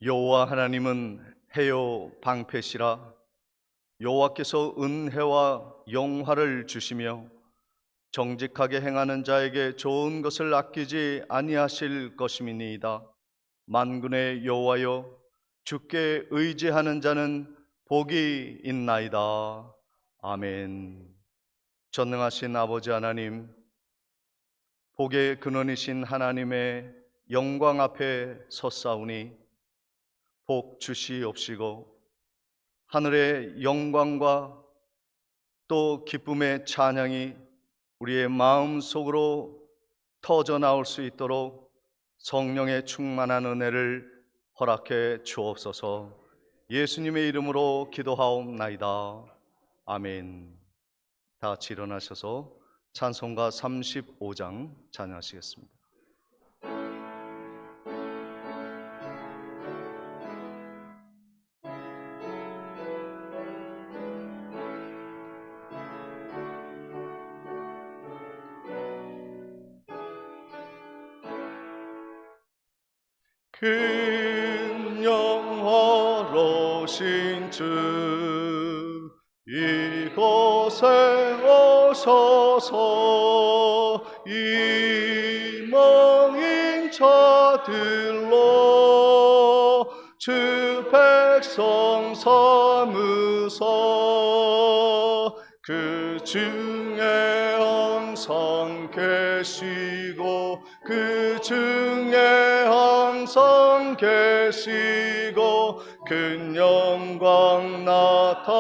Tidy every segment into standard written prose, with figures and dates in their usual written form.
여호와 하나님은 해요 방패시라. 여호와께서 은혜와 영화를 주시며 정직하게 행하는 자에게 좋은 것을 아끼지 아니하실 것임이니이다. 만군의 여호와여, 주께 의지하는 자는 복이 있나이다. 아멘. 전능하신 아버지 하나님, 복의 근원이신 하나님의 영광 앞에 섰사오니 복 주시옵시고 하늘의 영광과 또 기쁨의 찬양이 우리의 마음 속으로 터져 나올 수 있도록 성령의 충만한 은혜를 허락해 주옵소서. 예수님의 이름으로 기도하옵나이다. 아멘. 다 같이 일어나셔서 찬송가 35장 찬양하시겠습니다. 큰 영화로신 주 이곳에 오셔서 이방인 자들로 주 백성 삼으사 그 중에 항상 계시고 그 중에 항상 계시고 큰 영광 나타내소서.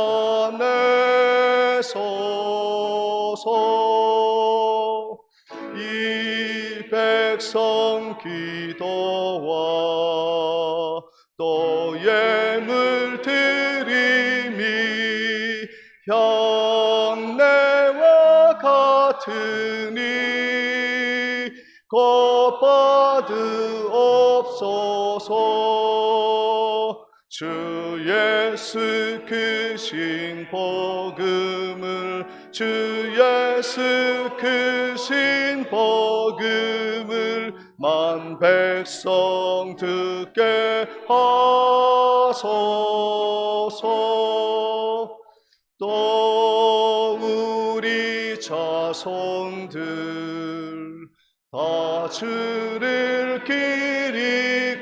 이 백성 기도와 또 예물 드림이 향내와 같으니 곧 받으옵소서. 주 예수 크신 복음을 주 예수 크신 복음을 만 백성 듣게 하소서. 또 우리 자손들 다 주를 기리고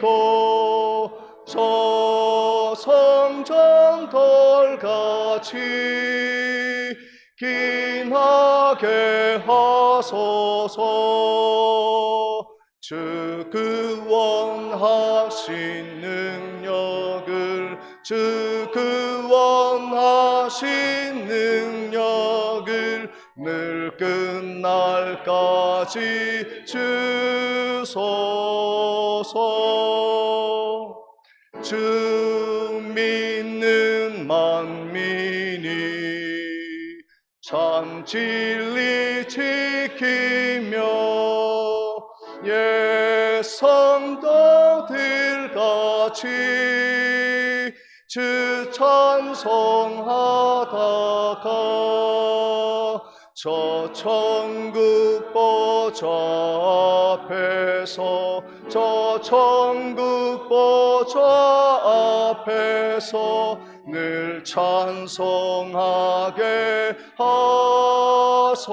저 성전 돌같이 긴하게 하소서. 주 구원하신 능력을 주 구원하신 능력을 늘 끝날까지 주소서. 주 믿는 만민이 참 진리 지키며 옛 성도들같이 주 찬송하다가 저 천국 보좌 앞에서 저 천국 보좌 앞에서 늘 찬송하게 하소서.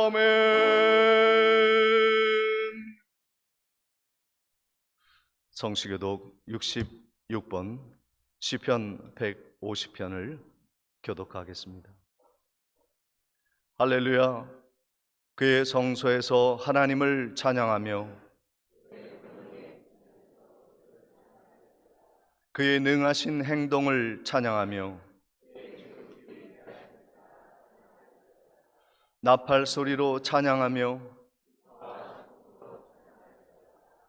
아멘. 성시교독 66번 시편 150편을 교독하겠습니다. 할렐루야. 그의 성소에서 하나님을 찬양하며 그의 능하신 행동을 찬양하며 나팔 소리로 찬양하며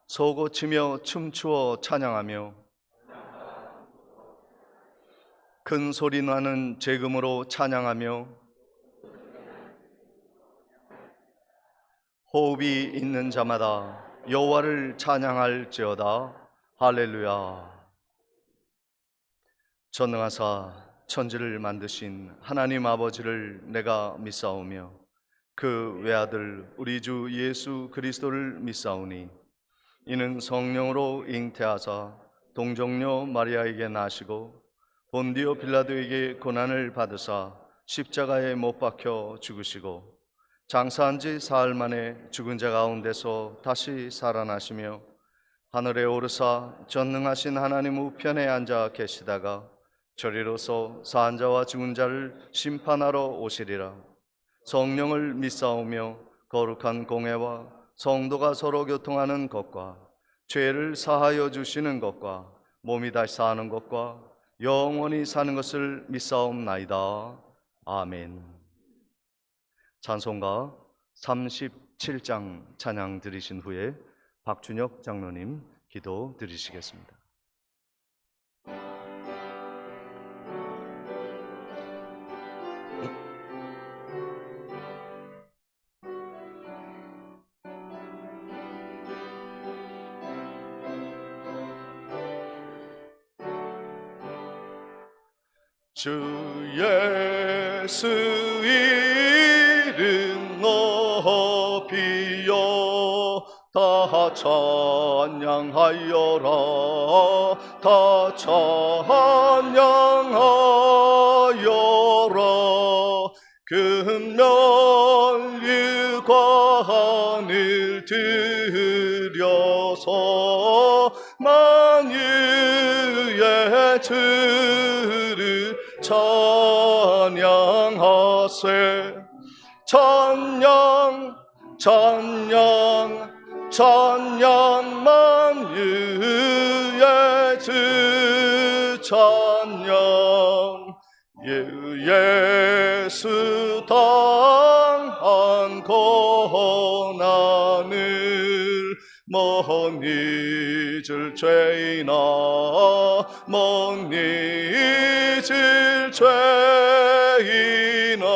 소고치며 춤추어 찬양하며 큰 소리 나는 재금으로 찬양하며 호흡이 있는 자마다 여호와를 찬양할지어다. 할렐루야. 전능하사 천지를 만드신 하나님 아버지를 내가 믿사오며 그 외아들 우리 주 예수 그리스도를 믿사오니 이는 성령으로 잉태하사 동정녀 마리아에게 나시고 본디오 빌라도에게 고난을 받으사 십자가에 못 박혀 죽으시고 장사한 지 사흘 만에 죽은 자 가운데서 다시 살아나시며 하늘에 오르사 전능하신 하나님 우편에 앉아 계시다가 저리로서 산 자와 죽은 자를 심판하러 오시리라. 성령을 믿사오며 거룩한 공회와 성도가 서로 교통하는 것과 죄를 사하여 주시는 것과 몸이 다시 사는 것과 영원히 사는 것을 믿사옵나이다. 아멘. 찬송가 37장 찬양 드리신 후에 박준혁 장로님 기도 드리시겠습니다. 주 예수 이름 높이여 다 찬양하여라. 다 찬양하여라. 금면류과 하늘 들여서 만유의 주를 찬양하세. 찬양 찬양 찬양 만유의 주 찬양. 예수 당한 고난을 먼 잊을 죄이나 먼 잊을 죄이나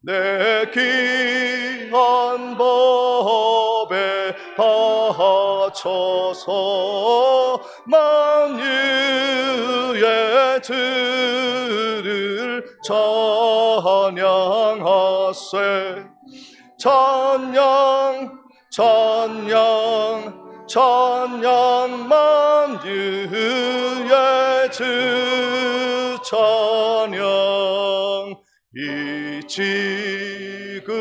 내 귀한 법에 바쳐서 만유의 주를 찬양하세. 찬양 찬양 찬양 만유의 주 찬양. 이 지구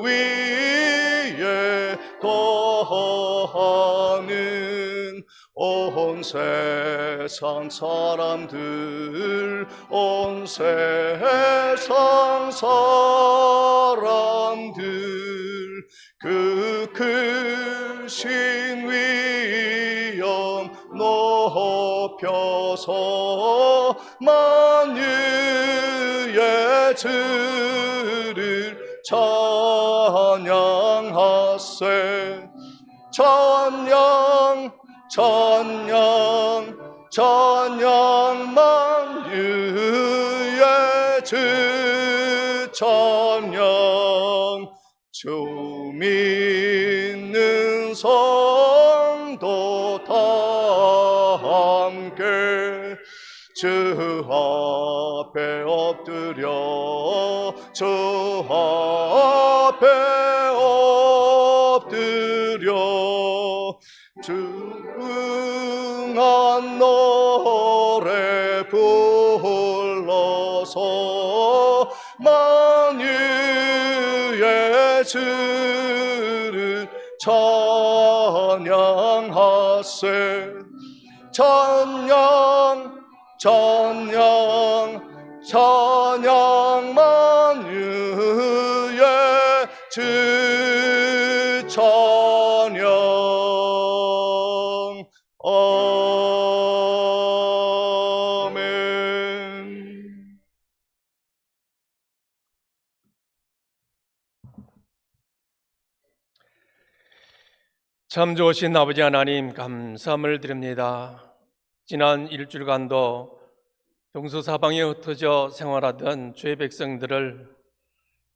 위에 거하는 온 세상 사람들 온 세상 사람들 그 크신 위엄 높여서 만유의 주를 찬양하세. 찬양 찬양 찬양 만유의 주 찬양. 주 믿는 성도 다 함께 주 앞에 엎드려 주 앞에 엎드려 주 응한 노래 불러서 만유의 주를 찬양하세. 찬양 찬양 찬양 만유의 주 찬양. 아멘. 참 좋으신 아버지 하나님, 감사함을 드립니다. 지난 일주일간도 동서사방에 흩어져 생활하던 주의 백성들을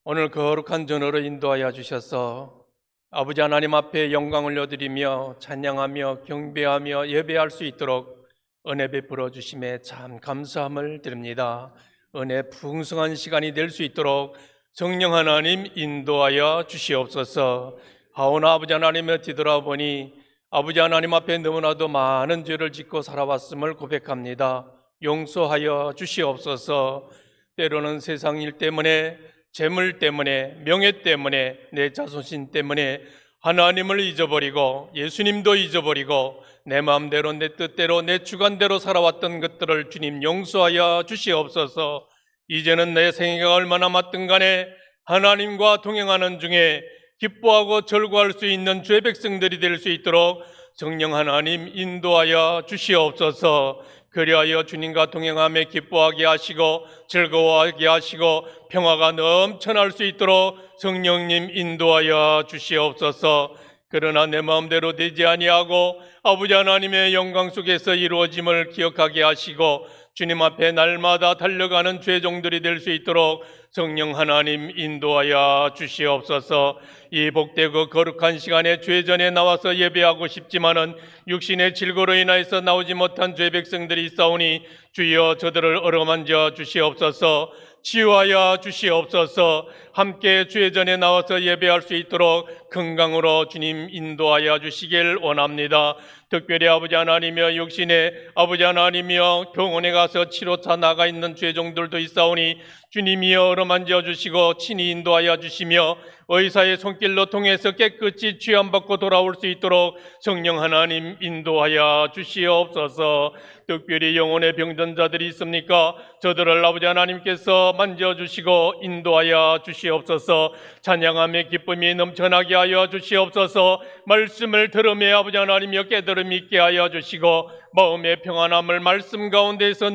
오늘 거룩한 전으로 인도하여 주셔서 아버지 하나님 앞에 영광을 올려드리며 찬양하며 경배하며 예배할 수 있도록 은혜 베풀어 주심에 참 감사함을 드립니다. 은혜 풍성한 시간이 될 수 있도록 성령 하나님 인도하여 주시옵소서. 하오나 아버지 하나님을 뒤돌아보니 아버지 하나님 앞에 너무나도 많은 죄를 짓고 살아왔음을 고백합니다. 용서하여 주시옵소서. 때로는 세상 일 때문에, 재물 때문에, 명예 때문에, 내 자존심 때문에 하나님을 잊어버리고 예수님도 잊어버리고 내 마음대로 내 뜻대로 내 주관대로 살아왔던 것들을 주님 용서하여 주시옵소서. 이제는 내 생애가 얼마나 맞든 간에 하나님과 동행하는 중에 기뻐하고 절구할 수 있는 죄 백성들이 될 수 있도록 성령 하나님 인도하여 주시옵소서. 그리하여 주님과 동행함에 기뻐하게 하시고 즐거워하게 하시고 평화가 넘쳐날 수 있도록 성령님 인도하여 주시옵소서. 그러나 내 마음대로 되지 아니하고 아버지 하나님의 영광 속에서 이루어짐을 기억하게 하시고 주님 앞에 날마다 달려가는 죄종들이 될 수 있도록 성령 하나님 인도하여 주시옵소서. 이 복되고 거룩한 시간에 죄전에 나와서 예배하고 싶지만은 육신의 질고로 인하여서 나오지 못한 죄 백성들이 있사오니 주여 저들을 어루만져 주시옵소서. 치유하여 주시옵소서. 함께 죄전에 나와서 예배할 수 있도록 건강으로 주님 인도하여 주시길 원합니다. 특별히 아버지 하나님이여 육신에 아버지 하나님이여 병원에 가서 치료차 나가 있는 죄종들도 있사오니 주님이여 어루만져 주시고 친히 인도하여 주시며 의사의 손길로 통해서 깨끗이 취함받고 돌아올 수 있도록 성령 하나님 인도하여 주시옵소서. 특별히 영혼의 병든 자들이 있습니까? 저들을 아버지 하나님께서 만져주시고 인도하여 주시옵소서. 찬양함의 기쁨이 넘쳐나게 하여 주시옵소서. 말씀을 들음에 아버지 하나님이여 깨달음이 있게 하여 주시고 마음의 평안함을 말씀 가운데서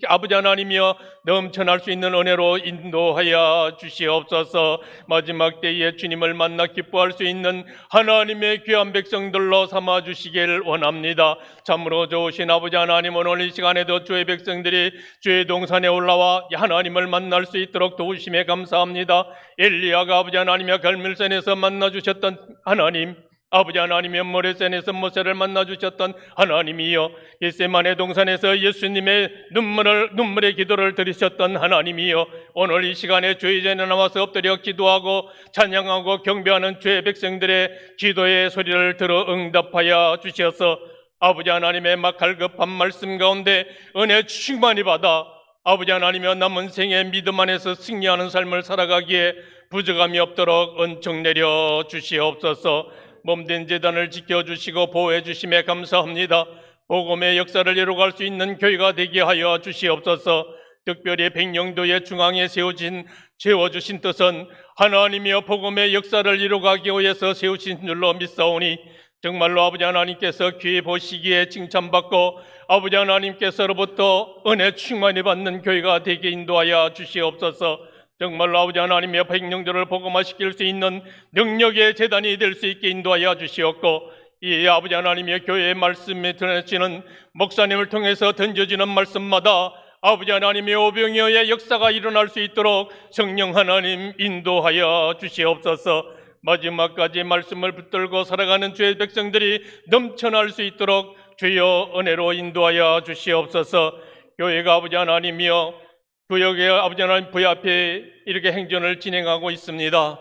아버지 하나님이여 넘쳐날 수 있는 은혜로 인도하여 주시옵소서. 마지막 때에 주님을 만나 기뻐할 수 있는 하나님의 귀한 백성들로 삼아 주시길 원합니다. 참으로 좋으신 아버지 하나님, 오늘 이 시간에도 주의 백성들이 주의 동산에 올라와 하나님을 만날 수 있도록 도우심에 감사합니다. 엘리야가 아버지 하나님의 갈멜산에서 만나 주셨던 하나님, 아버지 하나님의 모레산에서 모세를 만나 주셨던 하나님이여, 겟세마네 동산에서 예수님의 눈물의 기도를 들으셨던 하나님이여, 오늘 이 시간에 주의 전에 나와서 엎드려 기도하고 찬양하고 경배하는 주의 백성들의 기도의 소리를 들어 응답하여 주셔서 아버지 하나님의 막 갈급한 말씀 가운데 은혜 충만히 받아 아버지 하나님의 남은 생에 믿음 안에서 승리하는 삶을 살아가기에 부족함이 없도록 은총 내려 주시옵소서. 몸된 제단을 지켜주시고 보호해 주심에 감사합니다. 복음의 역사를 이루어갈 수 있는 교회가 되게 하여 주시옵소서. 특별히 백령도의 중앙에 세워주신 뜻은 하나님이여 복음의 역사를 이루어가기 위해서 세우신 줄로 믿사오니 정말로 아버지 하나님께서 귀히 보시기에 칭찬받고 아버지 하나님께서로부터 은혜 충만히 받는 교회가 되게 인도하여 주시옵소서. 정말로 아버지 하나님의 백령들을 복음화시킬 수 있는 능력의 재단이 될 수 있게 인도하여 주시옵고, 이 아버지 하나님의 교회의 말씀에 드러내지는 목사님을 통해서 던져지는 말씀마다 아버지 하나님의 오병이어의 역사가 일어날 수 있도록 성령 하나님 인도하여 주시옵소서. 마지막까지 말씀을 붙들고 살아가는 주의 백성들이 넘쳐날 수 있도록 주여 은혜로 인도하여 주시옵소서. 교회가 아버지 하나님이여 구역의 아버지 하나님 부의 앞에 이렇게 행전을 진행하고 있습니다.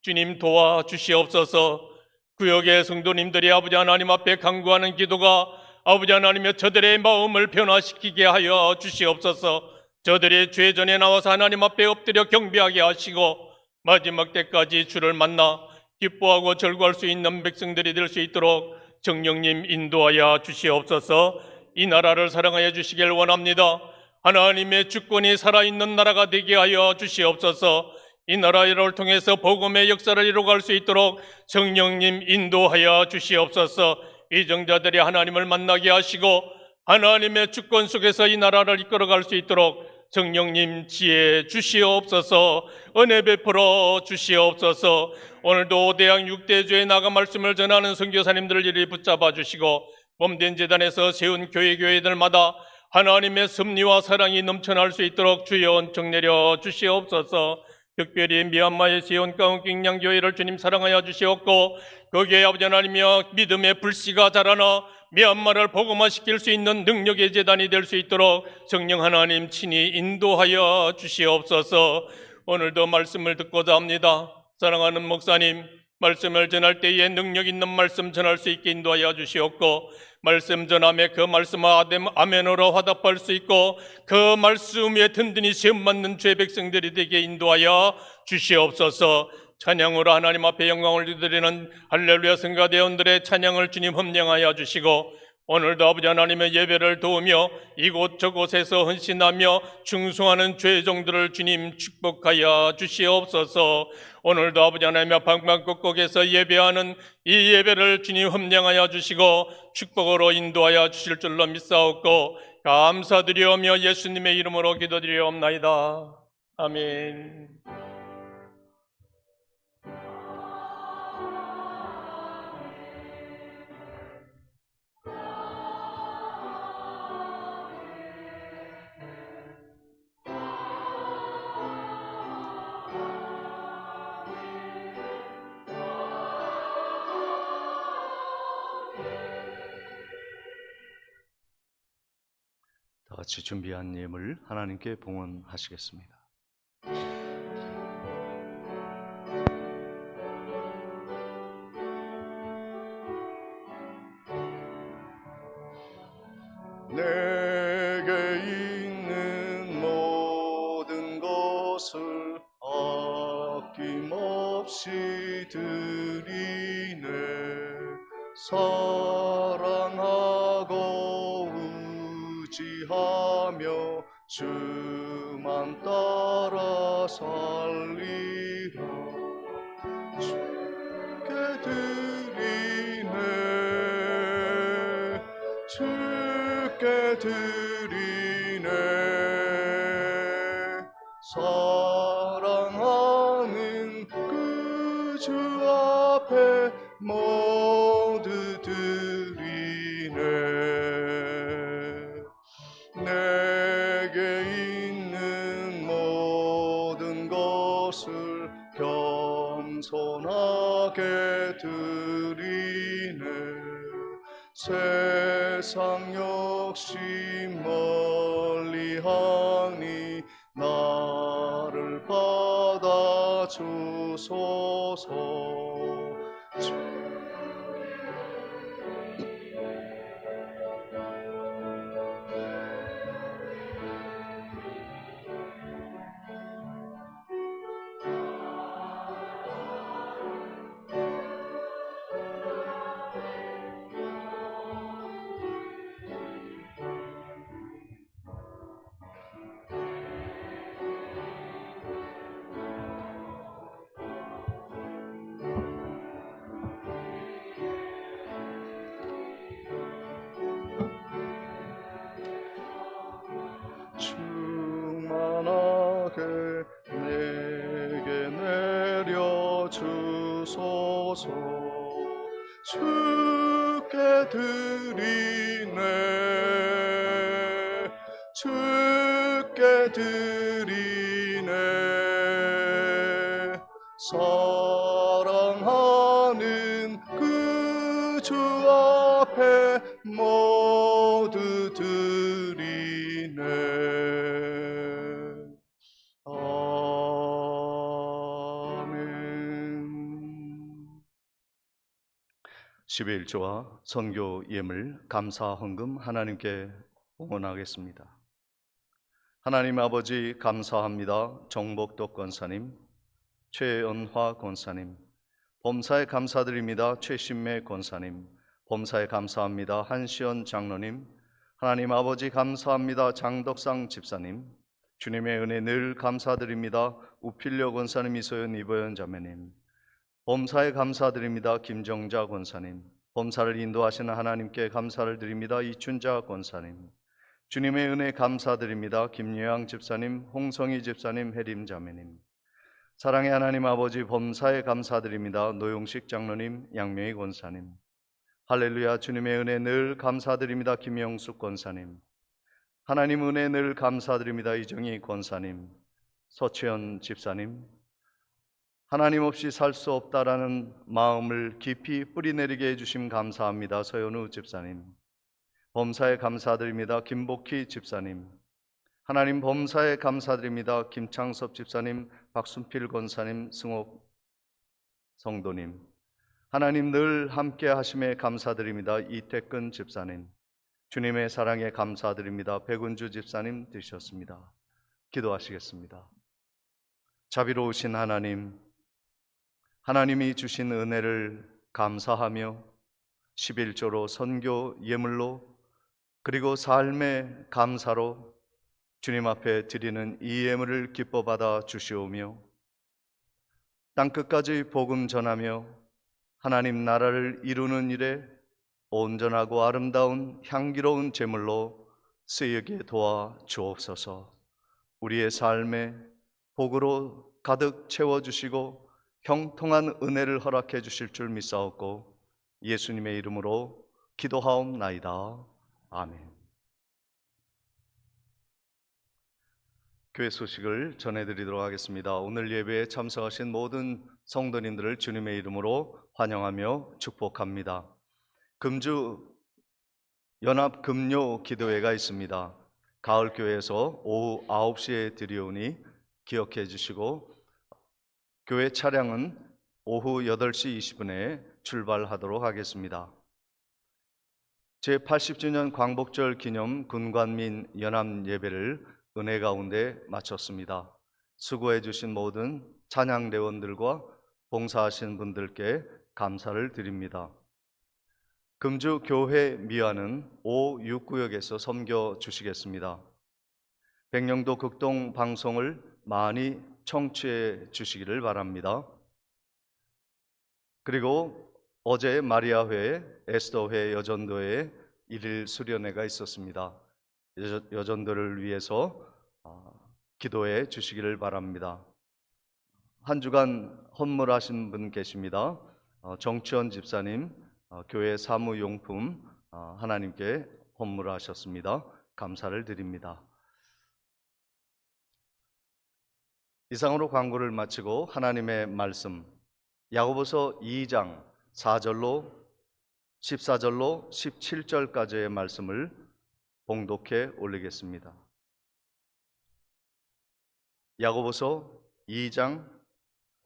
주님 도와주시옵소서. 구역의 성도님들이 아버지 하나님 앞에 간구하는 기도가 아버지 하나님의 저들의 마음을 변화시키게 하여 주시옵소서. 저들이 죄전에 나와서 하나님 앞에 엎드려 경배하게 하시고 마지막 때까지 주를 만나 기뻐하고 절구할 수 있는 백성들이 될 수 있도록 성령님 인도하여 주시옵소서. 이 나라를 사랑하여 주시길 원합니다. 하나님의 주권이 살아있는 나라가 되게 하여 주시옵소서. 이 나라를 통해서 복음의 역사를 이루어갈 수 있도록 성령님 인도하여 주시옵소서. 위정자들이 하나님을 만나게 하시고 하나님의 주권 속에서 이 나라를 이끌어갈 수 있도록 성령님 지혜 주시옵소서. 은혜 베풀어 주시옵소서. 오늘도 대학 6대주에 나가 말씀을 전하는 선교사님들을 이리 붙잡아 주시고 몸된 재단에서 세운 교회들마다 하나님의 섭리와 사랑이 넘쳐날 수 있도록 주여 은총 내려 주시옵소서. 특별히 미얀마의 세운 가운킹량교회를 주님 사랑하여 주시옵고 거기에 아버지 하나님이여 믿음의 불씨가 자라나 미얀마를 복음화시킬 수 있는 능력의 재단이 될 수 있도록 성령 하나님 친히 인도하여 주시옵소서. 오늘도 말씀을 듣고자 합니다. 사랑하는 목사님, 말씀을 전할 때에 능력 있는 말씀 전할 수 있게 인도하여 주시옵고, 말씀 전함에 그 말씀을 아멘으로 화답할 수 있고, 그 말씀에 든든히 시험 맞는 죄 백성들이 되게 인도하여 주시옵소서. 찬양으로 하나님 앞에 영광을 드리는 할렐루야 성가대원들의 찬양을 주님 흠령하여 주시고, 오늘도 아버지 하나님의 예배를 도우며 이곳저곳에서 헌신하며 충성하는 죄종들을 주님 축복하여 주시옵소서. 오늘도 아버지 하나님의 방방곡곡에서 예배하는 이 예배를 주님 흠령하여 주시고 축복으로 인도하여 주실 줄로 믿사옵고 감사드리오며 예수님의 이름으로 기도드리옵나이다. 아멘. 다 같이 준비한 예물 하나님께 봉헌하시겠습니다. 내게 있는 모든 것을 아낌없이 드리네. 사랑하고 의지하며 주만 따라 살리라. 주께 드리네. 주께 드리네. 사랑하는 그 주 앞에 모두 드리네. 내게 있는 모든 것을 겸손하게 드리네. 세상 욕심 멀리하니 나를 받아 주소서. 충만하게 내게 내려 주소서. 주께 드리네. 주께 드리네. 사랑하는 그 주 앞에 모두 드리네. 아멘. 11조와 선교 예물 감사 헌금 하나님께 봉헌하겠습니다. 하나님 아버지 감사합니다. 정복덕 권사님, 최연화 권사님, 범사에 감사드립니다. 최신매 권사님, 범사에 감사합니다. 한시연 장로님, 하나님 아버지 감사합니다. 장덕상 집사님, 주님의 은혜 늘 감사드립니다. 우필려 권사님, 이소연 이보연 자매님, 범사에 감사드립니다. 김정자 권사님, 범사를 인도하시는 하나님께 감사를 드립니다. 이춘자 권사님, 주님의 은혜 감사드립니다. 김유양 집사님, 홍성희 집사님, 혜림 자매님, 사랑의 하나님 아버지 범사에 감사드립니다. 노용식 장로님, 양명희 권사님, 할렐루야 주님의 은혜 늘 감사드립니다. 김영숙 권사님, 하나님 은혜 늘 감사드립니다. 이정희 권사님, 서채연 집사님, 하나님 없이 살 수 없다라는 마음을 깊이 뿌리내리게 해주심 감사합니다. 서현우 집사님, 범사에 감사드립니다. 김복희 집사님, 하나님 범사에 감사드립니다. 김창섭 집사님, 박순필 권사님, 승옥 성도님, 하나님 늘 함께 하심에 감사드립니다. 이태근 집사님, 주님의 사랑에 감사드립니다. 백운주 집사님 되셨습니다. 기도하시겠습니다. 자비로우신 하나님, 하나님이 주신 은혜를 감사하며 11조로 선교 예물로 그리고 삶의 감사로 주님 앞에 드리는 이 예물을 기뻐 받아 주시오며 땅끝까지 복음 전하며 하나님 나라를 이루는 일에 온전하고 아름다운 향기로운 제물로 쓰이게 도와 주옵소서. 우리의 삶에 복으로 가득 채워주시고 형통한 은혜를 허락해 주실 줄 믿사옵고 예수님의 이름으로 기도하옵나이다. 아멘. 교회 소식을 전해드리도록 하겠습니다. 오늘 예배에 참석하신 모든 성도님들을 주님의 이름으로 환영하며 축복합니다. 금주 연합 금요 기도회가 있습니다. 가을교회에서 오후 9시에 드리오니 기억해 주시고 교회 차량은 오후 8시 20분에 출발하도록 하겠습니다. 제80주년 광복절 기념 군관민 연합 예배를 은혜 가운데 마쳤습니다. 수고해 주신 모든 찬양대원들과 봉사하신 분들께 감사를 드립니다. 금주 교회 미화는 569역에서 섬겨 주시겠습니다. 백령도 극동 방송을 많이 청취해 주시기를 바랍니다. 그리고 어제 마리아회, 에스더회, 여전도회 일일 수련회가 있었습니다. 여전도를 위해서 기도해 주시기를 바랍니다. 한 주간 헌물하신 분 계십니다. 정치원 집사님, 교회 사무용품 하나님께 헌물하셨습니다. 감사를 드립니다. 이상으로 광고를 마치고 하나님의 말씀 야고보서 2장 4절로 14절로 17절까지의 말씀을 봉독해 올리겠습니다. 야고보서 2장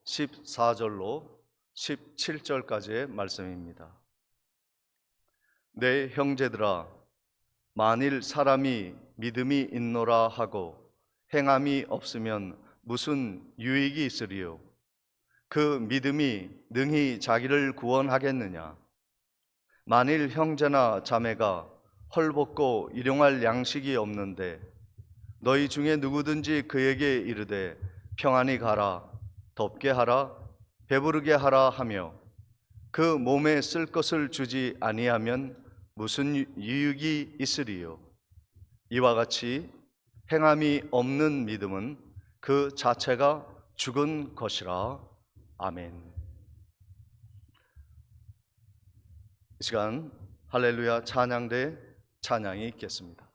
14절로 17절까지의 말씀입니다. 내 형제들아, 만일 사람이 믿음이 있노라 하고 행함이 없으면 무슨 유익이 있으리요? 그 믿음이 능히 자기를 구원하겠느냐? 만일 형제나 자매가 헐벗고 일용할 양식이 없는데 너희 중에 누구든지 그에게 이르되 평안히 가라, 덥게 하라, 배부르게 하라 하며 그 몸에 쓸 것을 주지 아니하면 무슨 유익이 있으리요? 이와 같이 행함이 없는 믿음은 그 자체가 죽은 것이라. 아멘. 이 시간 할렐루야 찬양대 찬양이 있겠습니다.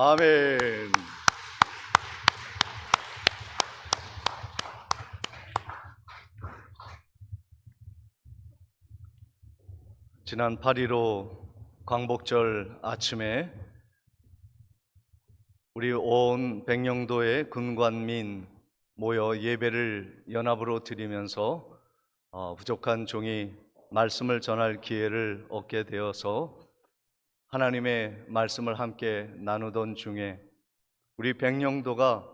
아멘. 지난 8.15 광복절 아침에 우리 온 백령도의 군관민 모여 예배를 연합으로 드리면서 부족한 종이 말씀을 전할 기회를 얻게 되어서 하나님의 말씀을 함께 나누던 중에 우리 백령도가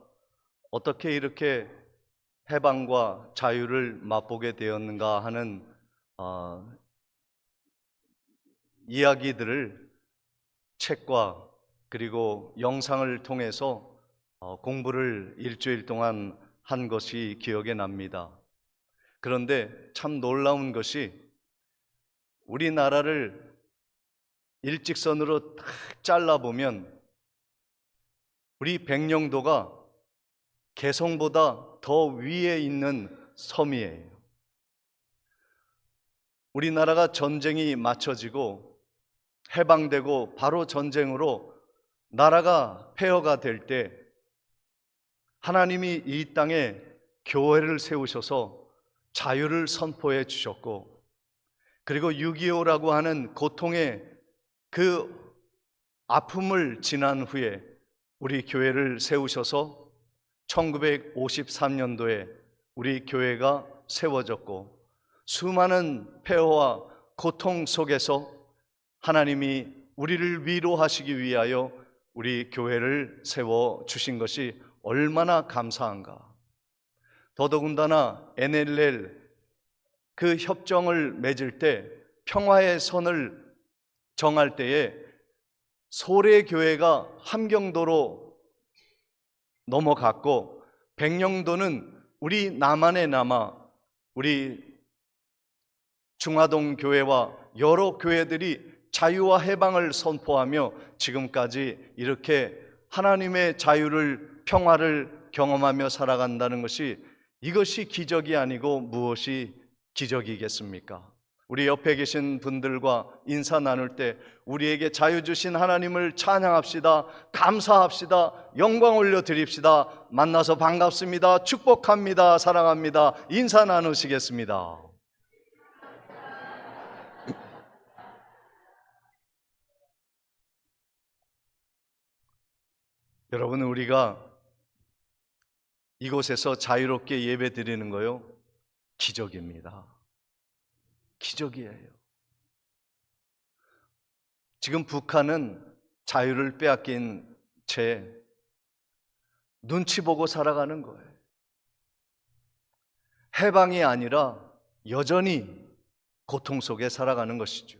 어떻게 이렇게 해방과 자유를 맛보게 되었는가 하는 이야기들을 책과 그리고 영상을 통해서 공부를 일주일 동안 한 것이 기억에 납니다. 그런데 참 놀라운 것이 우리나라를 일직선으로 딱 잘라보면 우리 백령도가 개성보다 더 위에 있는 섬이에요. 우리나라가 전쟁이 맞춰지고 해방되고 바로 전쟁으로 나라가 폐허가 될 때 하나님이 이 땅에 교회를 세우셔서 자유를 선포해 주셨고, 그리고 6.25라고 하는 고통의 그 아픔을 지난 후에 우리 교회를 세우셔서 1953년도에 우리 교회가 세워졌고, 수많은 폐허와 고통 속에서 하나님이 우리를 위로하시기 위하여 우리 교회를 세워주신 것이 얼마나 감사한가. 더더군다나 NLL 그 협정을 맺을 때, 평화의 선을 정할 때에 소래교회가 함경도로 넘어갔고, 백령도는 우리 남한에 남아 우리 중화동 교회와 여러 교회들이 자유와 해방을 선포하며 지금까지 이렇게 하나님의 자유를, 평화를 경험하며 살아간다는 것이, 이것이 기적이 아니고 무엇이 기적이겠습니까? 우리 옆에 계신 분들과 인사 나눌 때 우리에게 자유 주신 하나님을 찬양합시다. 감사합시다. 영광 올려드립시다. 만나서 반갑습니다. 축복합니다. 사랑합니다. 인사 나누시겠습니다. 여러분, 우리가 이곳에서 자유롭게 예배 드리는 거요, 기적입니다. 기적이에요. 지금 북한은 자유를 빼앗긴 채 눈치 보고 살아가는 거예요. 해방이 아니라 여전히 고통 속에 살아가는 것이죠.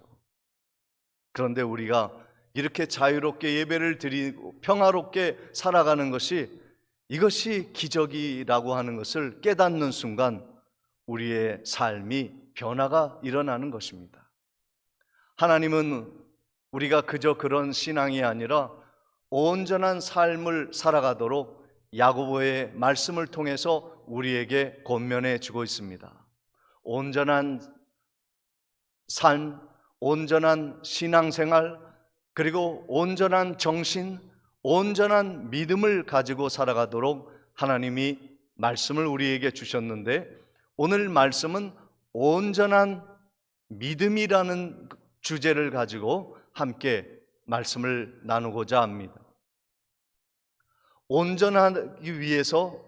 그런데 우리가 이렇게 자유롭게 예배를 드리고 평화롭게 살아가는 것이, 이것이 기적이라고 하는 것을 깨닫는 순간 우리의 삶이 변화가 일어나는 것입니다. 하나님은 우리가 그저 그런 신앙이 아니라 온전한 삶을 살아가도록 야고보의 말씀을 통해서 우리에게 권면해 주고 있습니다. 온전한 삶, 온전한 신앙생활, 그리고 온전한 정신, 온전한 믿음을 가지고 살아가도록 하나님이 말씀을 우리에게 주셨는데, 오늘 말씀은 온전한 믿음이라는 주제를 가지고 함께 말씀을 나누고자 합니다. 온전하기 위해서,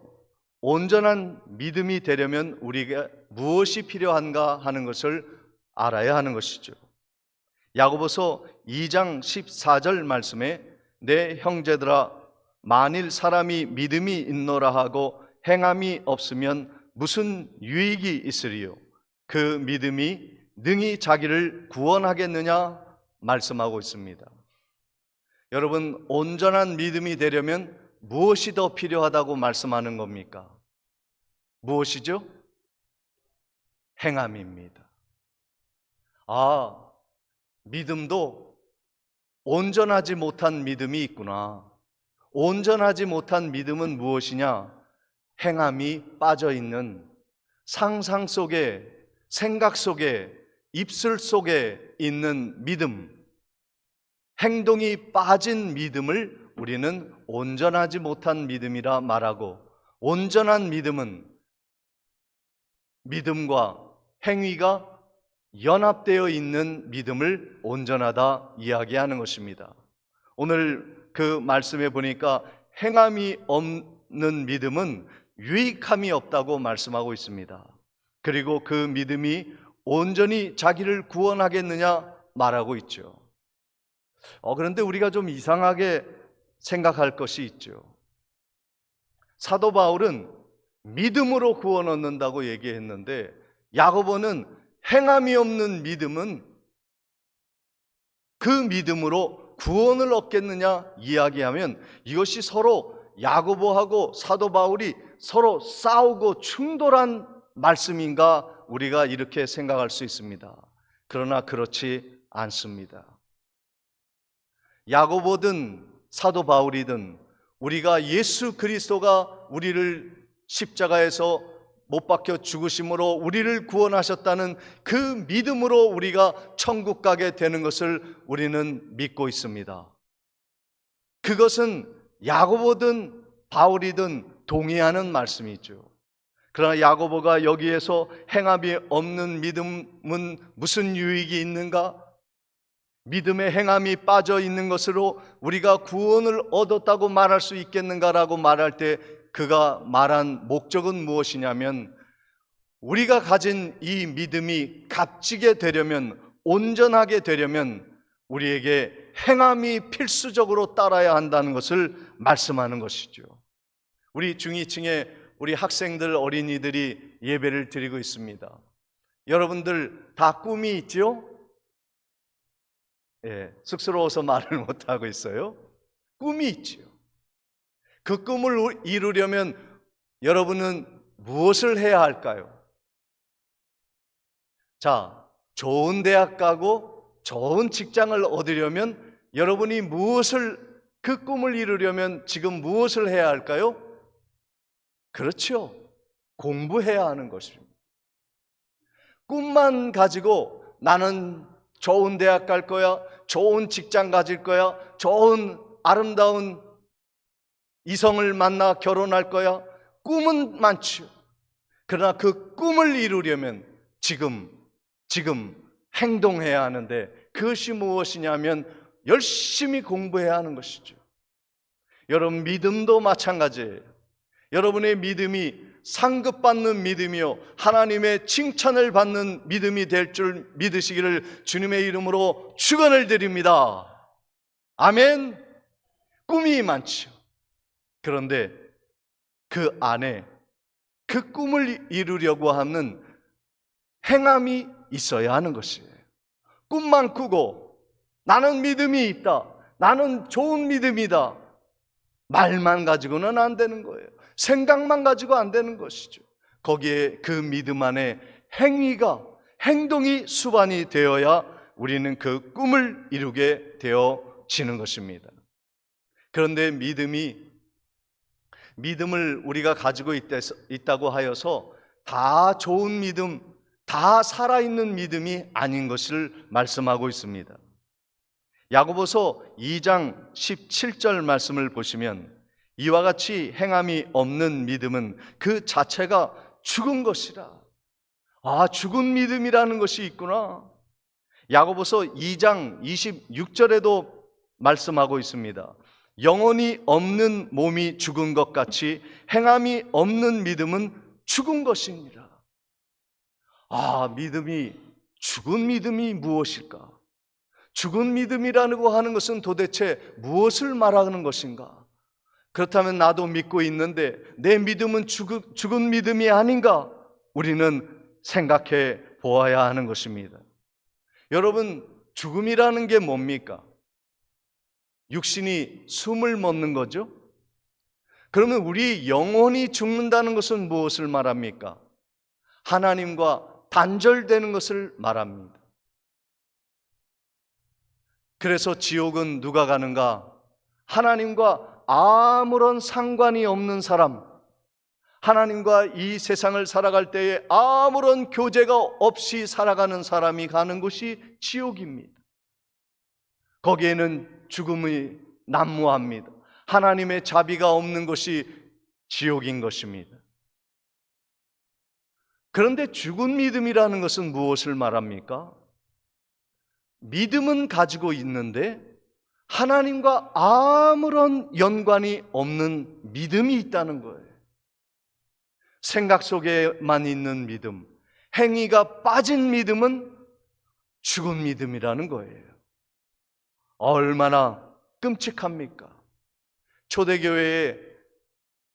온전한 믿음이 되려면 우리가 무엇이 필요한가 하는 것을 알아야 하는 것이죠. 야고보서 2장 14절 말씀에, 내 형제들아, 만일 사람이 믿음이 있노라 하고 행함이 없으면 무슨 유익이 있으리요? 그 믿음이 능히 자기를 구원하겠느냐 말씀하고 있습니다. 여러분, 온전한 믿음이 되려면 무엇이 더 필요하다고 말씀하는 겁니까? 무엇이죠? 행함입니다. 믿음도 온전하지 못한 믿음이 있구나. 온전하지 못한 믿음은 무엇이냐? 행함이 빠져있는, 상상 속에, 생각 속에, 입술 속에 있는 믿음, 행동이 빠진 믿음을 우리는 온전하지 못한 믿음이라 말하고, 온전한 믿음은 믿음과 행위가 연합되어 있는 믿음을 온전하다 이야기하는 것입니다. 오늘 그 말씀에 보니까 행함이 없는 믿음은 유익함이 없다고 말씀하고 있습니다. 그리고 그 믿음이 온전히 자기를 구원하겠느냐 말하고 있죠. 그런데 우리가 좀 이상하게 생각할 것이 있죠. 사도 바울은 믿음으로 구원 얻는다고 얘기했는데, 야고보는 행함이 없는 믿음은 그 믿음으로 구원을 얻겠느냐 이야기하면, 이것이 서로 야고보하고 사도 바울이 서로 싸우고 충돌한 말씀인가 우리가 이렇게 생각할 수 있습니다. 그러나 그렇지 않습니다. 야고보든 사도 바울이든 우리가 예수 그리스도가 우리를 십자가에서 못 박혀 죽으심으로 우리를 구원하셨다는 그 믿음으로 우리가 천국 가게 되는 것을 우리는 믿고 있습니다. 그것은 야고보든 바울이든 동의하는 말씀이죠. 그러나 야고보가 여기에서 행함이 없는 믿음은 무슨 유익이 있는가? 믿음의 행함이 빠져 있는 것으로 우리가 구원을 얻었다고 말할 수 있겠는가라고 말할 때 그가 말한 목적은 무엇이냐면, 우리가 가진 이 믿음이 값지게 되려면, 온전하게 되려면 우리에게 행함이 필수적으로 따라야 한다는 것을 말씀하는 것이죠. 우리 중위층에 우리 학생들, 어린이들이 예배를 드리고 있습니다. 여러분들 다 꿈이 있지요? 쑥스러워서 말을 못하고 있어요. 꿈이 있지요. 그 꿈을 이루려면 여러분은 무엇을 해야 할까요? 자, 좋은 대학 가고 좋은 직장을 얻으려면 여러분이 그 꿈을 이루려면 지금 무엇을 해야 할까요? 그렇죠. 공부해야 하는 것입니다. 꿈만 가지고 나는 좋은 대학 갈 거야, 좋은 직장 가질 거야, 좋은 아름다운 이성을 만나 결혼할 거야, 꿈은 많죠. 그러나 그 꿈을 이루려면 지금 행동해야 하는데, 그것이 무엇이냐면 열심히 공부해야 하는 것이죠. 여러분, 믿음도 마찬가지예요. 여러분의 믿음이 상급받는 믿음이요, 하나님의 칭찬을 받는 믿음이 될 줄 믿으시기를 주님의 이름으로 축원을 드립니다. 아멘. 꿈이 많죠. 그런데 그 안에 그 꿈을 이루려고 하는 행함이 있어야 하는 것이에요. 꿈만 꾸고 나는 믿음이 있다, 나는 좋은 믿음이다, 말만 가지고는 안 되는 거예요. 생각만 가지고 안 되는 것이죠. 거기에 그 믿음 안에 행동이 수반이 되어야 우리는 그 꿈을 이루게 되어지는 것입니다. 그런데 믿음을 우리가 가지고 있다고 하여서 다 좋은 믿음, 다 살아있는 믿음이 아닌 것을 말씀하고 있습니다. 야고보서 2장 17절 말씀을 보시면, 이와 같이 행함이 없는 믿음은 그 자체가 죽은 것이라. 죽은 믿음이라는 것이 있구나. 야고보서 2장 26절에도 말씀하고 있습니다. 영혼이 없는 몸이 죽은 것 같이 행함이 없는 믿음은 죽은 것이니라. 죽은 믿음이 무엇일까? 죽은 믿음이라고 하는 것은 도대체 무엇을 말하는 것인가? 그렇다면 나도 믿고 있는데 내 믿음은 죽은 믿음이 아닌가? 우리는 생각해 보아야 하는 것입니다. 여러분, 죽음이라는 게 뭡니까? 육신이 숨을 멎는 거죠? 그러면 우리 영혼이 죽는다는 것은 무엇을 말합니까? 하나님과 단절되는 것을 말합니다. 그래서 지옥은 누가 가는가? 하나님과 아무런 상관이 없는 사람, 하나님과 이 세상을 살아갈 때에 아무런 교제가 없이 살아가는 사람이 가는 곳이 지옥입니다. 거기에는 죽음이 난무합니다. 하나님의 자비가 없는 것이 지옥인 것입니다. 그런데 죽은 믿음이라는 것은 무엇을 말합니까? 믿음은 가지고 있는데 하나님과 아무런 연관이 없는 믿음이 있다는 거예요. 생각 속에만 있는 믿음, 행위가 빠진 믿음은 죽은 믿음이라는 거예요. 얼마나 끔찍합니까? 초대교회에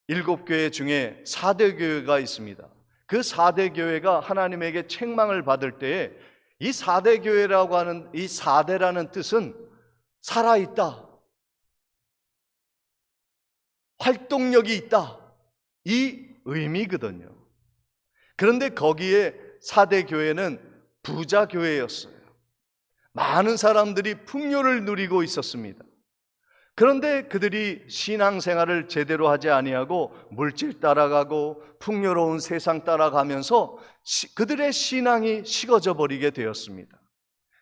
7교회 중에 4대 교회가 있습니다. 그 4대 교회가 하나님에게 책망을 받을 때에 이 4대 교회라고 하는 이 4대라는 뜻은 살아있다, 활동력이 있다, 이 의미거든요. 그런데 거기에 4대 교회는 부자 교회였어요. 많은 사람들이 풍요를 누리고 있었습니다. 그런데 그들이 신앙생활을 제대로 하지 아니하고 물질 따라가고 풍요로운 세상 따라가면서 그들의 신앙이 식어져 버리게 되었습니다.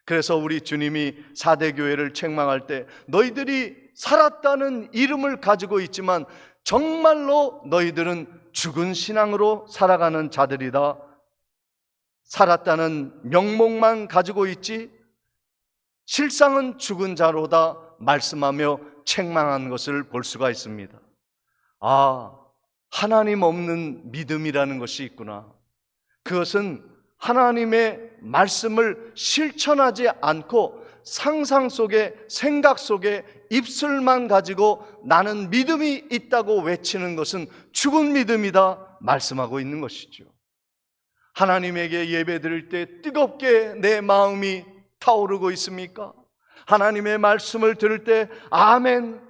그래서 우리 주님이 4대 교회를 책망할 때 너희들이 살았다는 이름을 가지고 있지만 정말로 너희들은 죽은 신앙으로 살아가는 자들이다. 살았다는 명목만 가지고 있지 실상은 죽은 자로다 말씀하며 책망한 것을 볼 수가 있습니다. 아, 하나님 없는 믿음이라는 것이 있구나. 그것은 하나님의 말씀을 실천하지 않고 상상 속에, 생각 속에 입술만 가지고 나는 믿음이 있다고 외치는 것은 죽은 믿음이다 말씀하고 있는 것이죠. 하나님에게 예배드릴 때 뜨겁게 내 마음이 타오르고 있습니까? 하나님의 말씀을 들을 때 아멘,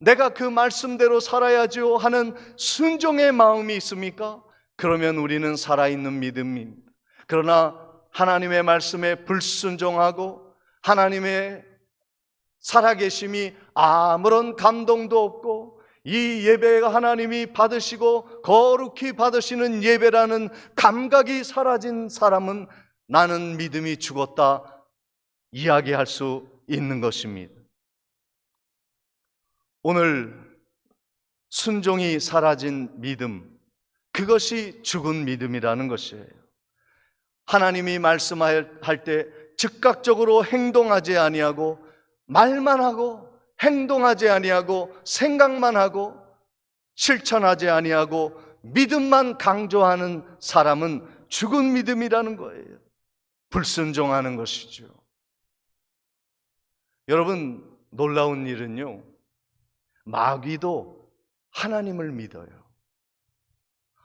내가 그 말씀대로 살아야지요 하는 순종의 마음이 있습니까? 그러면 우리는 살아있는 믿음입니다. 그러나 하나님의 말씀에 불순종하고 하나님의 살아계심이 아무런 감동도 없고 이 예배가 하나님이 받으시고 거룩히 받으시는 예배라는 감각이 사라진 사람은 나는 믿음이 죽었다 이야기할 수 있는 것입니다. 오늘 순종이 사라진 믿음, 그것이 죽은 믿음이라는 것이에요. 하나님이 말씀할 때 즉각적으로 행동하지 아니하고 말만 하고 행동하지 아니하고 생각만 하고 실천하지 아니하고 믿음만 강조하는 사람은 죽은 믿음이라는 거예요. 불순종하는 것이죠. 여러분, 놀라운 일은요, 마귀도 하나님을 믿어요.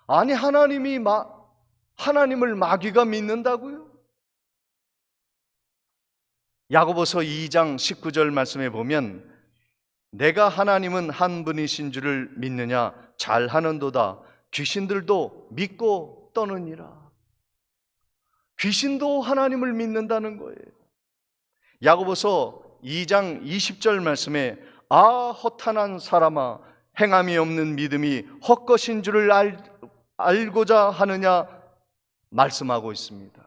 아니, 하나님을 마귀가 믿는다고요? 야고보서 2장 19절 말씀에 보면 내가 하나님은 한 분이신 줄을 믿느냐 잘하는도다 귀신들도 믿고 떠느니라. 귀신도 하나님을 믿는다는 거예요. 야고보서 2장 20절 말씀에 아 허탄한 사람아 행함이 없는 믿음이 헛것인 줄을 알고자 하느냐 말씀하고 있습니다.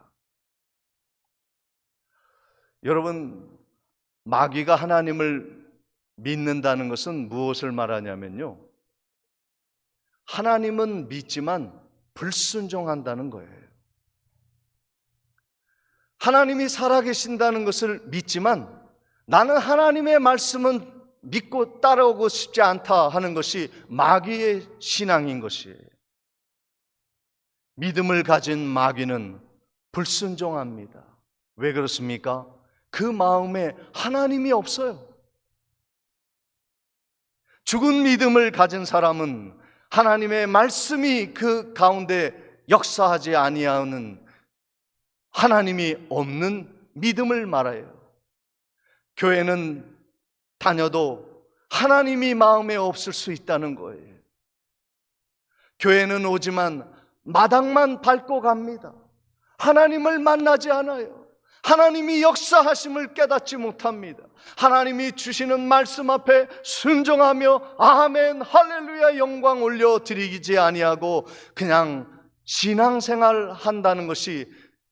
여러분, 마귀가 하나님을 믿는다는 것은 무엇을 말하냐면요, 하나님은 믿지만 불순종한다는 거예요. 하나님이 살아계신다는 것을 믿지만 나는 하나님의 말씀은 믿고 따라오고 싶지 않다 하는 것이 마귀의 신앙인 것이에요. 믿음을 가진 마귀는 불순종합니다. 왜 그렇습니까? 그 마음에 하나님이 없어요. 죽은 믿음을 가진 사람은 하나님의 말씀이 그 가운데 역사하지 아니하는 하나님이 없는 믿음을 말해요. 교회는 다녀도 하나님이 마음에 없을 수 있다는 거예요. 교회는 오지만 마당만 밟고 갑니다. 하나님을 만나지 않아요. 하나님이 역사하심을 깨닫지 못합니다. 하나님이 주시는 말씀 앞에 순종하며 아멘 할렐루야 영광 올려드리지 아니하고 그냥 신앙생활 한다는 것이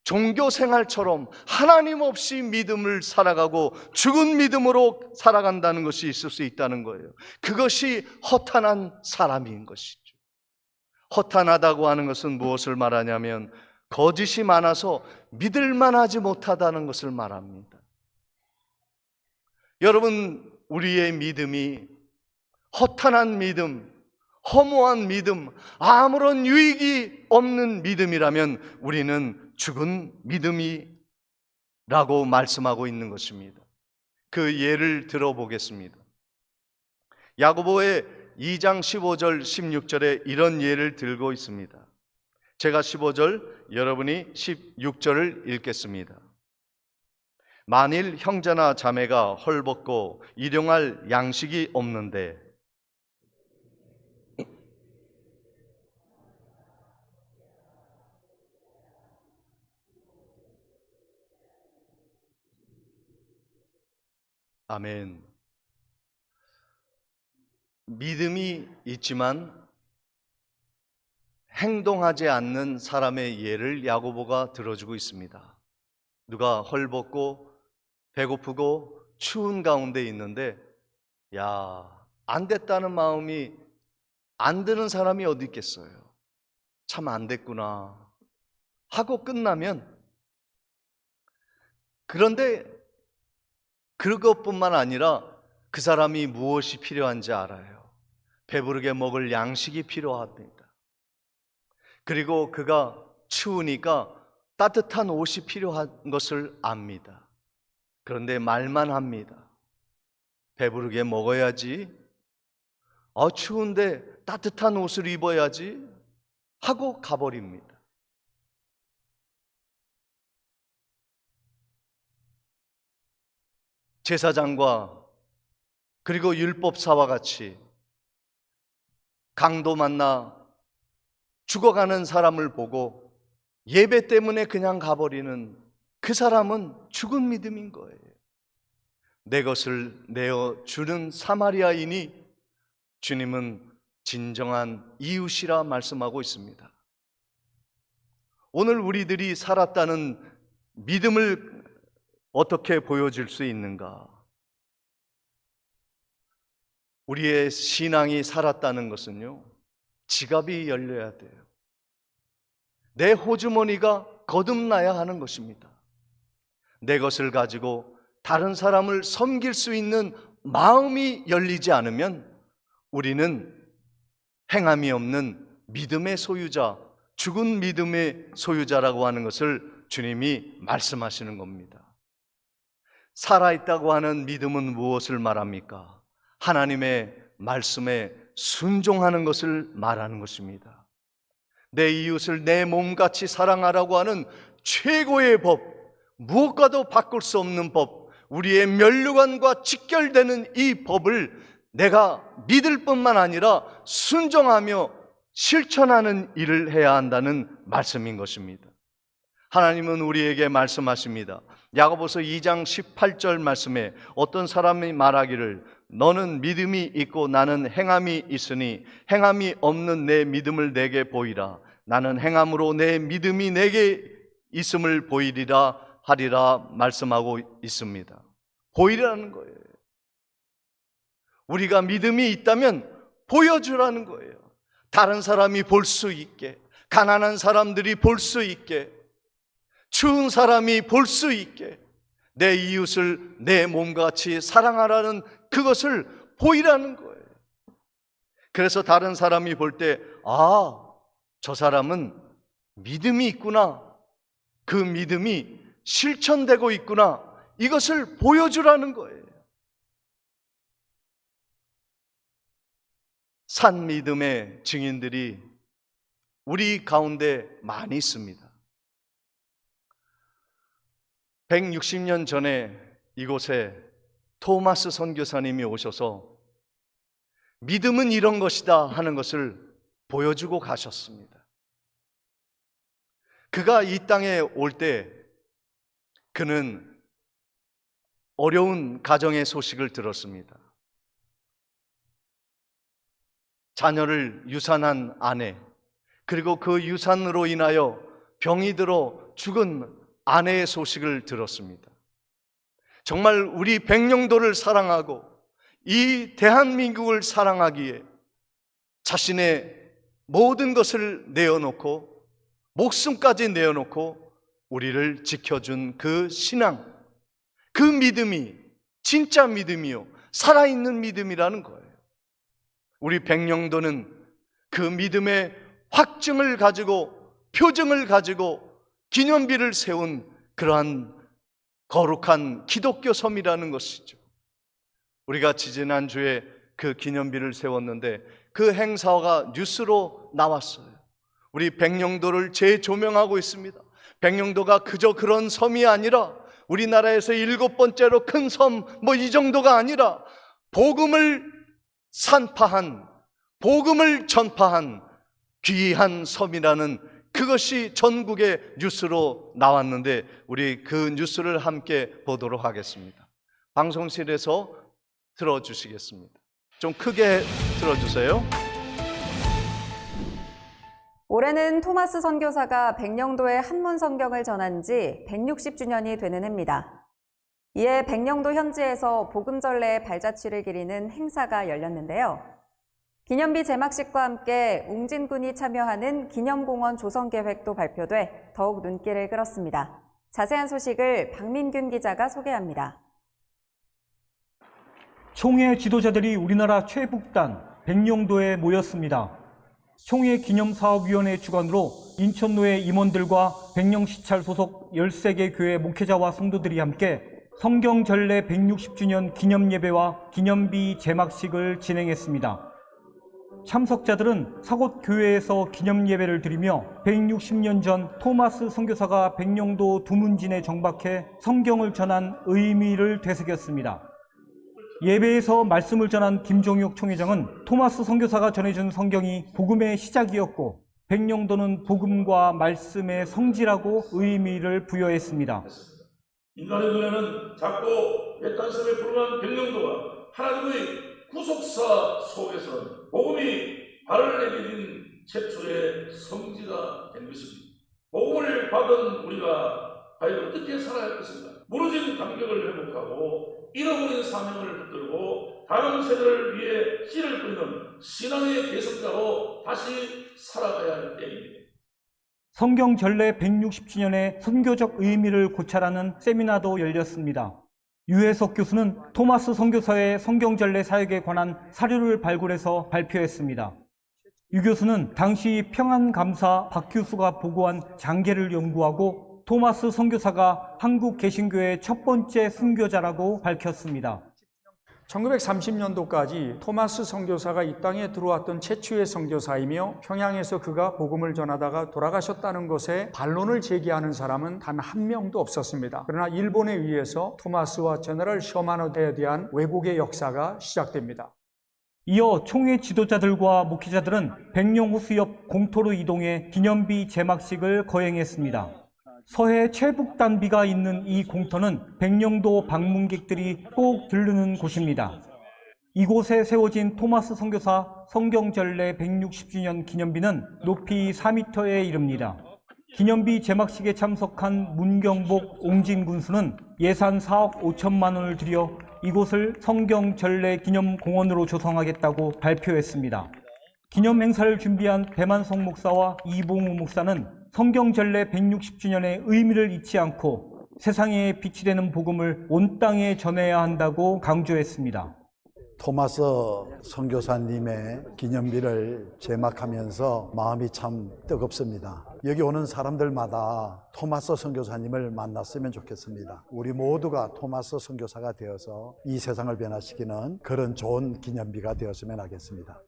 종교 생활처럼 하나님 없이 믿음을 살아가고 죽은 믿음으로 살아간다는 것이 있을 수 있다는 거예요. 그것이 허탄한 사람인 것이죠. 허탄하다고 하는 것은 무엇을 말하냐면 거짓이 많아서 믿을만하지 못하다는 것을 말합니다. 여러분, 우리의 믿음이 허탄한 믿음, 허무한 믿음, 아무런 유익이 없는 믿음이라면 우리는 죽은 믿음이라고 말씀하고 있는 것입니다. 그 예를 들어보겠습니다. 야고보의 2장 15절 16절에 이런 예를 들고 있습니다. 제가 15절, 여러분이 16절을 읽겠습니다. 만일 형제나 자매가 헐벗고 일용할 양식이 없는데 아멘. 믿음이 있지만 행동하지 않는 사람의 예를 야고보가 들어주고 있습니다. 누가 헐벗고 배고프고 추운 가운데 있는데 안 됐다는 마음이 안 드는 사람이 어디 있겠어요. 참 안 됐구나 하고 끝나면, 그런데 그것뿐만 아니라 그 사람이 무엇이 필요한지 알아요. 배부르게 먹을 양식이 필요합니다. 그리고 그가 추우니까 따뜻한 옷이 필요한 것을 압니다. 그런데 말만 합니다. 배부르게 먹어야지, 추운데 따뜻한 옷을 입어야지 하고 가버립니다. 제사장과 그리고 율법사와 같이 강도 만나 죽어가는 사람을 보고 예배 때문에 그냥 가버리는 그 사람은 죽은 믿음인 거예요. 내 것을 내어주는 사마리아인이 주님은 진정한 이웃이라 말씀하고 있습니다. 오늘 우리들이 살았다는 믿음을 어떻게 보여줄 수 있는가? 우리의 신앙이 살았다는 것은요, 지갑이 열려야 돼요. 내 호주머니가 거듭나야 하는 것입니다. 내 것을 가지고 다른 사람을 섬길 수 있는 마음이 열리지 않으면 우리는 행함이 없는 믿음의 소유자, 죽은 믿음의 소유자라고 하는 것을 주님이 말씀하시는 겁니다. 살아있다고 하는 믿음은 무엇을 말합니까? 하나님의 말씀에 순종하는 것을 말하는 것입니다. 내 이웃을 내 몸같이 사랑하라고 하는 최고의 법, 무엇과도 바꿀 수 없는 법, 우리의 면류관과 직결되는 이 법을 내가 믿을 뿐만 아니라 순종하며 실천하는 일을 해야 한다는 말씀인 것입니다. 하나님은 우리에게 말씀하십니다. 야고보서 2장 18절 말씀에 어떤 사람이 말하기를 너는 믿음이 있고 나는 행함이 있으니 행함이 없는 내 믿음을 내게 보이라. 나는 행함으로 내 믿음이 내게 있음을 보이리라 하리라 말씀하고 있습니다. 보이라는 거예요. 우리가 믿음이 있다면 보여주라는 거예요. 다른 사람이 볼 수 있게, 가난한 사람들이 볼 수 있게, 추운 사람이 볼 수 있게 내 이웃을 내 몸같이 사랑하라는 그것을 보이라는 거예요. 그래서 다른 사람이 볼 때 저 사람은 믿음이 있구나, 그 믿음이 실천되고 있구나, 이것을 보여주라는 거예요. 산 믿음의 증인들이 우리 가운데 많이 있습니다. 160년 전에 이곳에 토마스 선교사님이 오셔서 믿음은 이런 것이다 하는 것을 보여주고 가셨습니다. 그가 이 땅에 올 때 그는 어려운 가정의 소식을 들었습니다. 자녀를 유산한 아내, 그리고 그 유산으로 인하여 병이 들어 죽은 아내의 소식을 들었습니다. 정말 우리 백령도를 사랑하고 이 대한민국을 사랑하기에 자신의 모든 것을 내어놓고 목숨까지 내어놓고 우리를 지켜준 그 신앙, 그 믿음이 진짜 믿음이요, 살아있는 믿음이라는 거예요. 우리 백령도는 그 믿음의 확증을 가지고 표정을 가지고 기념비를 세운 그러한 거룩한 기독교 섬이라는 것이죠. 우리가 지지난주에 그 기념비를 세웠는데 그 행사가 뉴스로 나왔어요. 우리 백령도를 재조명하고 있습니다. 백령도가 그저 그런 섬이 아니라 우리나라에서 7번째로 큰 섬, 이 정도가 아니라 복음을 산파한, 복음을 전파한 귀한 섬이라는 그것이 전국의 뉴스로 나왔는데 우리 그 뉴스를 함께 보도록 하겠습니다. 방송실에서 틀어주시겠습니다. 좀 크게 틀어주세요. 올해는 토마스 선교사가 백령도에 한문 성경을 전한 지 160주년이 되는 해입니다. 이에 백령도 현지에서 복음전례의 발자취를 기리는 행사가 열렸는데요. 기념비 제막식과 함께 웅진군이 참여하는 기념공원 조성 계획도 발표돼 더욱 눈길을 끌었습니다. 자세한 소식을 박민균 기자가 소개합니다. 총회 지도자들이 우리나라 최북단 백령도에 모였습니다. 총회 기념사업위원회 주관으로 인천노회 임원들과 백령시찰 소속 13개 교회 목회자와 성도들이 함께 성경전례 160주년 기념예배와 기념비 제막식을 진행했습니다. 참석자들은 사곳교회에서 기념예배를 드리며 160년 전 토마스 선교사가 백령도 두문진에 정박해 성경을 전한 의미를 되새겼습니다. 예배에서 말씀을 전한 김종혁 총회장은 토마스 선교사가 전해준 성경이 복음의 시작이었고 백령도는 복음과 말씀의 성지라고 의미를 부여했습니다. 인간의 눈에는 작고 외딴섬에 불과한 백령도가 하나님의 구속사 속에서 복음이 발을 내디딘 최초의 성지가 된 것입니다. 복음을 받은 우리가 과연 어떻게 살아야 할 것인가? 무너진 감격을 회복하고 잃어버린 사명을 붙들고 다음 세대를 위해 씨를 뿌리는 신앙의 계승자로 다시 살아가야 할 때입니다. 성경전례 160주년의 선교적 의미를 고찰하는 세미나도 열렸습니다. 유해석 교수는 토마스 선교사의 성경전례 사역에 관한 사료를 발굴해서 발표했습니다. 유 교수는 당시 평안감사 박 교수가 보고한 장계를 연구하고 토마스 선교사가 한국 개신교의 첫 번째 순교자라고 밝혔습니다. 1930년도까지 토마스 선교사가 이 땅에 들어왔던 최초의 선교사이며 평양에서 그가 복음을 전하다가 돌아가셨다는 것에 반론을 제기하는 사람은 단 한 명도 없었습니다. 그러나 일본에 의해서 토마스와 제너럴 셔마노데에 대한 왜곡의 역사가 시작됩니다. 이어 총회 지도자들과 목회자들은 백령호수 옆 공터로 이동해 기념비 제막식을 거행했습니다. 서해 최북단비가 있는 이 공터는 백령도 방문객들이 꼭 들르는 곳입니다. 이곳에 세워진 토마스 선교사 성경전례 160주년 기념비는 높이 4m에 이릅니다. 기념비 제막식에 참석한 문경복 옹진 군수는 예산 4억 5천만 원을 들여 이곳을 성경전례 기념공원으로 조성하겠다고 발표했습니다. 기념 행사를 준비한 배만성 목사와 이봉우 목사는 성경전례 160주년의 의미를 잊지 않고 세상에 빛이 되는 복음을 온 땅에 전해야 한다고 강조했습니다. 토마스 선교사님의 기념비를 제막하면서 마음이 참 뜨겁습니다. 여기 오는 사람들마다 토마스 선교사님을 만났으면 좋겠습니다. 우리 모두가 토마스 선교사가 되어서 이 세상을 변화시키는 그런 좋은 기념비가 되었으면 하겠습니다.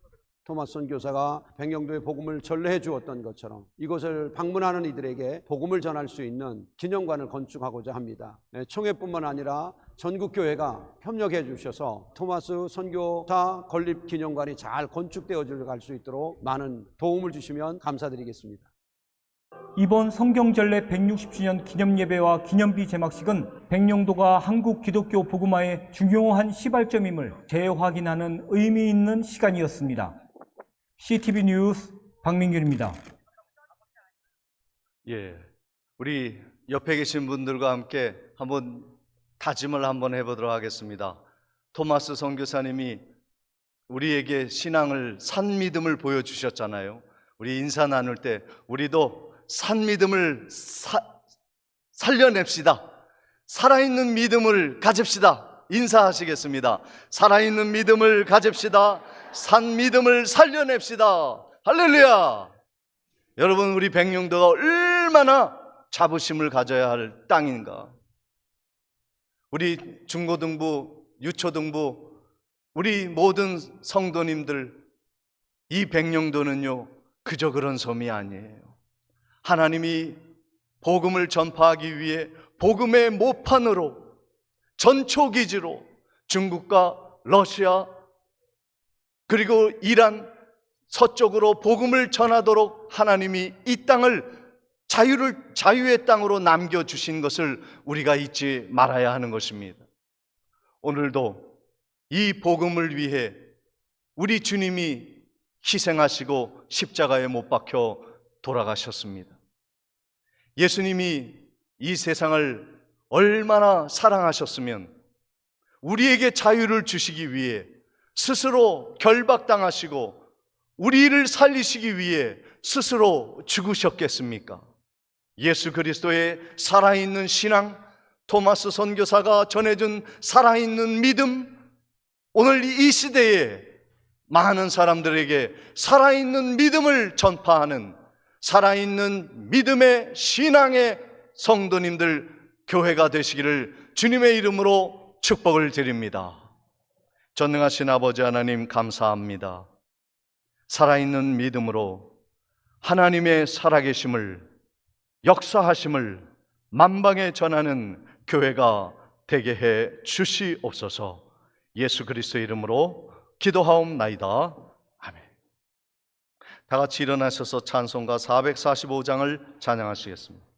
토마스 선교사가 백령도에 복음을 전례해 주었던 것처럼 이곳을 방문하는 이들에게 복음을 전할 수 있는 기념관을 건축하고자 합니다. 총회뿐만 아니라 전국 교회가 협력해 주셔서 토마스 선교사 건립 기념관이 잘 건축되어 갈 수 있도록 많은 도움을 주시면 감사드리겠습니다. 이번 성경전례 160주년 기념예배와 기념비 제막식은 백령도가 한국 기독교 복음화의 중요한 시발점임을 재확인하는 의미 있는 시간이었습니다. CTV 뉴스 박민균입니다. 우리 옆에 계신 분들과 함께 한번 다짐을 한번 해보도록 하겠습니다. 토마스 선교사님이 우리에게 신앙을 산 믿음을 보여주셨잖아요. 우리 인사 나눌 때 우리도 산 믿음을 살려냅시다. 살아있는 믿음을 가집시다. 인사하시겠습니다. 살아있는 믿음을 가집시다. 산 믿음을 살려냅시다. 할렐루야. 여러분, 우리 백령도가 얼마나 자부심을 가져야 할 땅인가. 우리 중고등부, 유초등부, 우리 모든 성도님들, 이 백령도는요 그저 그런 섬이 아니에요. 하나님이 복음을 전파하기 위해 복음의 모판으로, 전초기지로 중국과 러시아 그리고 이란 서쪽으로 복음을 전하도록 하나님이 이 땅을 자유의 땅으로 남겨주신 것을 우리가 잊지 말아야 하는 것입니다. 오늘도 이 복음을 위해 우리 주님이 희생하시고 십자가에 못 박혀 돌아가셨습니다. 예수님이 이 세상을 얼마나 사랑하셨으면 우리에게 자유를 주시기 위해 스스로 결박당하시고 우리를 살리시기 위해 스스로 죽으셨겠습니까? 예수 그리스도의 살아있는 신앙, 토마스 선교사가 전해준 살아있는 믿음, 오늘 이 시대에 많은 사람들에게 살아있는 믿음을 전파하는 살아있는 믿음의 신앙의 성도님들, 교회가 되시기를 주님의 이름으로 축복을 드립니다. 전능하신 아버지 하나님, 감사합니다. 살아있는 믿음으로 하나님의 살아계심을, 역사하심을 만방에 전하는 교회가 되게 해 주시옵소서. 예수 그리스도의 이름으로 기도하옵나이다. 아멘. 다 같이 일어나셔서 찬송가 445장을 찬양하시겠습니다.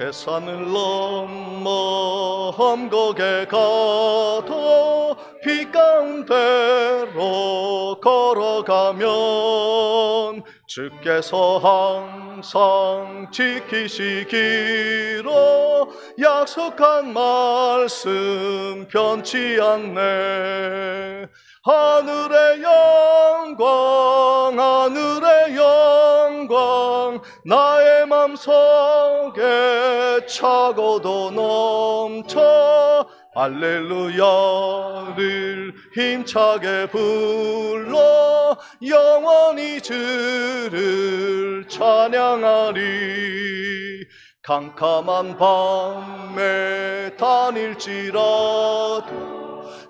대산을 넘어 험곡에 가도 빛 가운데로 걸어가면 주께서 항상 지키시기로 약속한 말씀 변치 않네. 하늘의 영광, 하늘의 영광, 나의 맘속에 차고도 넘쳐 할렐루야를 힘차게 불러 영원히 주를 찬양하리. 캄캄한 밤에 다닐지라도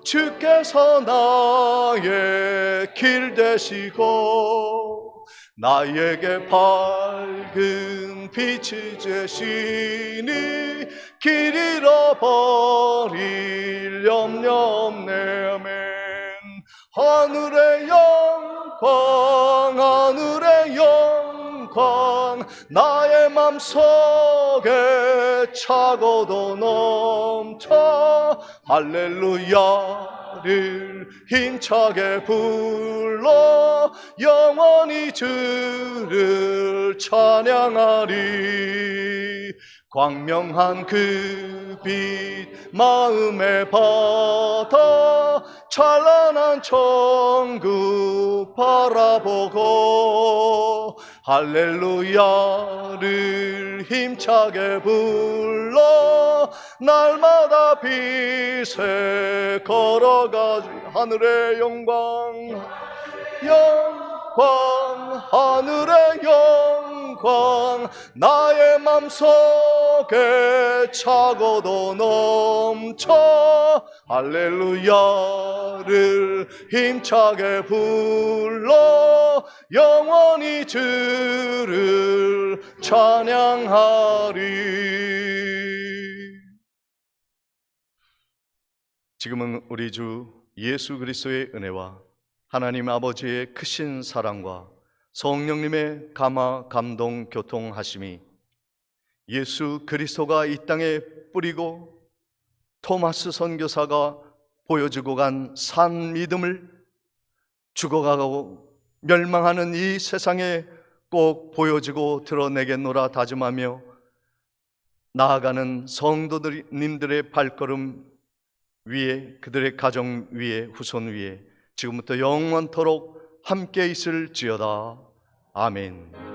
주께서 나의 길 되시고 나에게 밝은 빛이 되시니 길 잃어버릴 염려 없네. 아멘. 하늘의 영광, 하늘의 영광, 나의 맘속에 차고도 넘쳐 할렐루야를 힘차게 불러 영원히 주를 찬양하리. 광명한 그 빛 마음에 받아 찬란한 천국 바라보고 할렐루야를 힘차게 불러 날마다 빛에 걸어가지. 하늘의 영광, 영광, 하늘의 영광, 나의 맘속에 차고도 넘쳐 할렐루야를 힘차게 불러 영원히 주를 찬양하리. 지금은 우리 주 예수 그리스도의 은혜와 하나님 아버지의 크신 사랑과 성령님의 감화 감동 교통하심이 예수 그리스도가 이 땅에 뿌리고 토마스 선교사가 보여주고 간 산 믿음을 죽어가고 멸망하는 이 세상에 꼭 보여주고 드러내겠노라 다짐하며 나아가는 성도님들의 발걸음 위에, 그들의 가정 위에, 후손 위에 지금부터 영원토록 함께 있을지어다. 아멘.